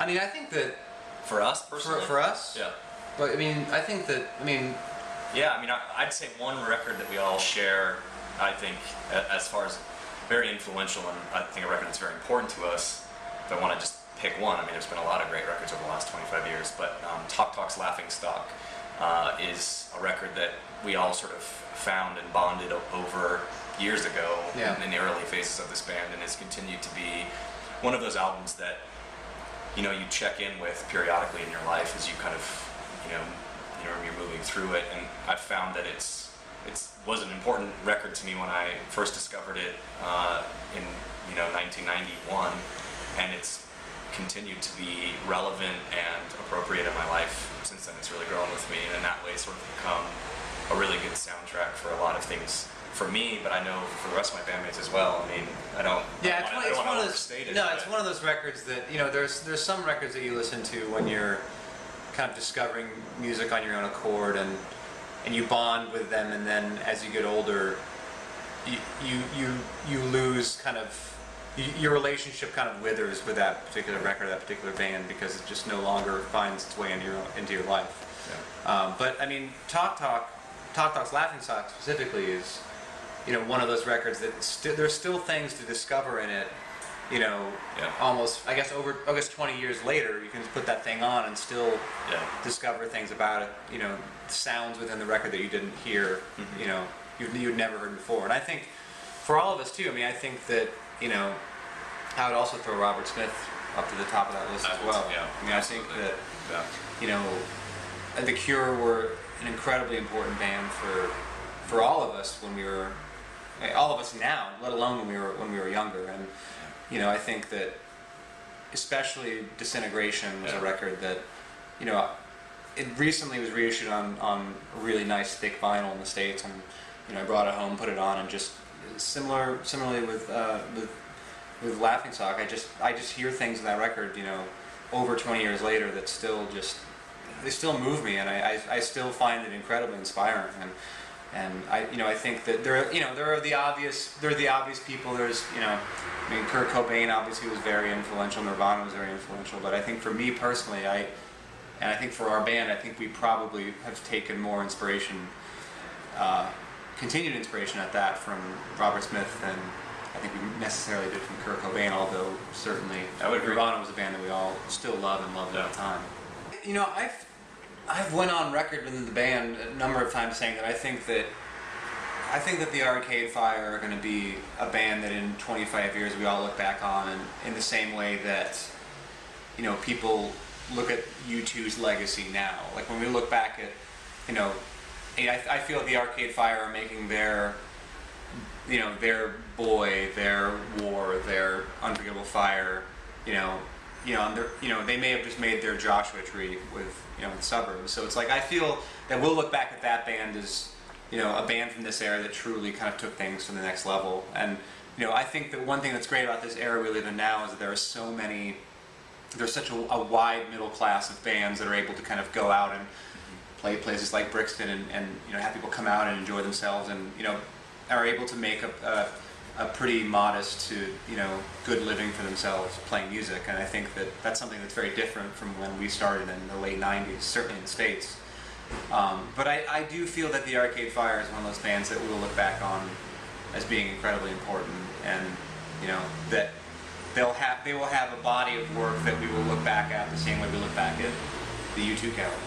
I mean, I think that For us personally? for us, Yeah. but I mean, I think that, I mean, Yeah, I mean, I'd say one record that we all share, I think, as far as very influential, and I think a record that's very important to us, if I want to just pick one, I mean, there's been a lot of great records over the last 25 years, but Talk Talk's Laughing Stock is a record that we all sort of found and bonded over years ago in the early phases of this band, and it's continued to be one of those albums that, you know, you check in with periodically in your life as you kind of, you're moving through it. And I've found that it was an important record to me when I first discovered it in 1991, and it's continued to be relevant and appropriate in my life since then. It's really grown with me, and in that way it's sort of become a really good soundtrack for a lot of things for me, but I know for the rest of my bandmates as well. I mean, I don't want to overstate it. No, it's one of those records that, you know, there's some records that you listen to when you're kind of discovering music on your own accord, and you bond with them, and then as you get older, you lose kind of, your relationship kind of withers with that particular record, that particular band, because it just no longer finds its way into your life. Yeah. But I mean, Talk Talk's Laughing Stock specifically is, you know, one of those records that there's still things to discover in it. You know, almost, I guess 20 years later, you can put that thing on and still discover things about it. You know, sounds within the record that you didn't hear. You know, you'd never heard before. And I think for all of us too. I mean, I think that, you know, I would also throw Robert Smith up to the top of that list as well. Yeah, I mean, I think that you know, The Cure were an incredibly important band for all of us when we were, all of us now, let alone when we were younger. And you know, I think that especially Disintegration was a record that, you know, it recently was reissued on a really nice thick vinyl in the States, and you know, I brought it home, put it on, and just similarly with Laughing Stock, I just hear things in that record, you know, over 20 years later that still they still move me, and I still find it incredibly inspiring. And I think that there are the obvious people. There's, you know, I mean, Kurt Cobain obviously was very influential. Nirvana was very influential. But I think for me personally, and I think for our band, I think we probably have taken more inspiration, continued inspiration at that from Robert Smith than I think we necessarily did from Kurt Cobain. Although certainly Nirvana was a band that we all still love and loved at the time. You know, I've went on record within the band a number of times saying that I think that the Arcade Fire are going to be a band that in 25 years we all look back on, and in the same way that, you know, people look at U2's legacy now. Like when we look back at, you know, I feel the Arcade Fire are making their, you know, their Boy, their War, their Unforgettable Fire, they may have just made their Joshua Tree with, you know, the Suburbs. So it's like, I feel that we'll look back at that band as, you know, a band from this era that truly kind of took things to the next level. And, you know, I think that one thing that's great about this era we live in now is that there's such a wide middle class of bands that are able to kind of go out and play places like Brixton and you know, have people come out and enjoy themselves, and, you know, are able to make a pretty modest to, you know, good living for themselves playing music. And I think that that's something that's very different from when we started in the late 90s, certainly in the States. But I do feel that the Arcade Fire is one of those bands that we will look back on as being incredibly important, and, you know, that they will have a body of work that we will look back at the same way we look back at the U2 catalog.